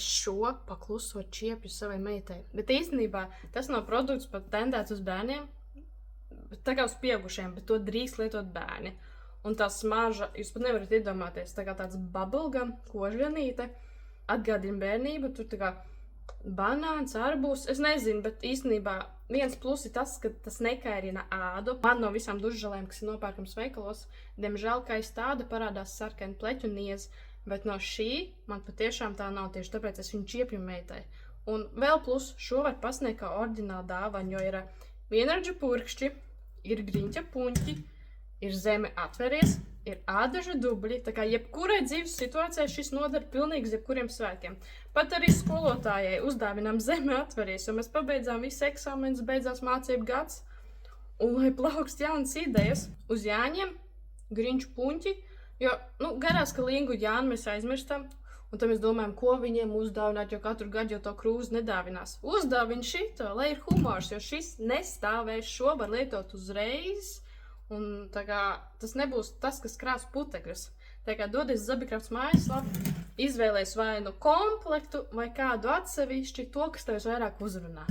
es šo pakluso čiepju savai meitai. Bet īstenībā tas nav produkts pat tendēts uz bērniem, tā kā uz pieaugušiem, bet to drīkst lietot bērni. Un tā smarža, jūs pat nevarat iedomāties, tā kā tāds bubblegum, kožganīte, atgādina bērnību, tur tā kā banāns, arbūs, es nezinu, bet īstenībā viens plus ir tas, ka tas nekairina ādu. Man no visām dušželēm, kas ir nopērkams veikalos, diemžēl kaista āda parādās sarkani pleķu niezi, bet no šī man patiešām tā nav, tieši tāpēc es viņu čiepju meitai. Un vēl plus šo var pasniegt kā oriģinālu dāvaņu, jo ir vienardžu purkšķi, ir griņķa puņķi, ir zeme atveries, ir ādažu dubļi, tā kā jebkurai dzīves situācijai šis noder pilnīgi jebkuriem svētkiem. Pat arī skolotājai uzdāvinām zeme atveries, jo mēs pabeidzām visu eksāmenus, beidzās mācību gads, un lai plaukst jaunas idejas uz Jāņiem, griņķu puņķi, jo, garās, ka Lingu Jānu mēs aizmirstam, un tad mēs domājam, ko viņiem uzdāvināt, jo katru gadu jau to krūzi nedāvinās. Uzdāvini šito, lai ir humors, jo šis nestāvēs, šo var lietot uzreiz, un tā kā tas nebūs tas, kas krās putekļus. Tā kā dodies Zabikrafts mājaslapu, izvēlēs vai nu komplektu, vai kādu atsevišķi to, kas tev vairāk uzrunā.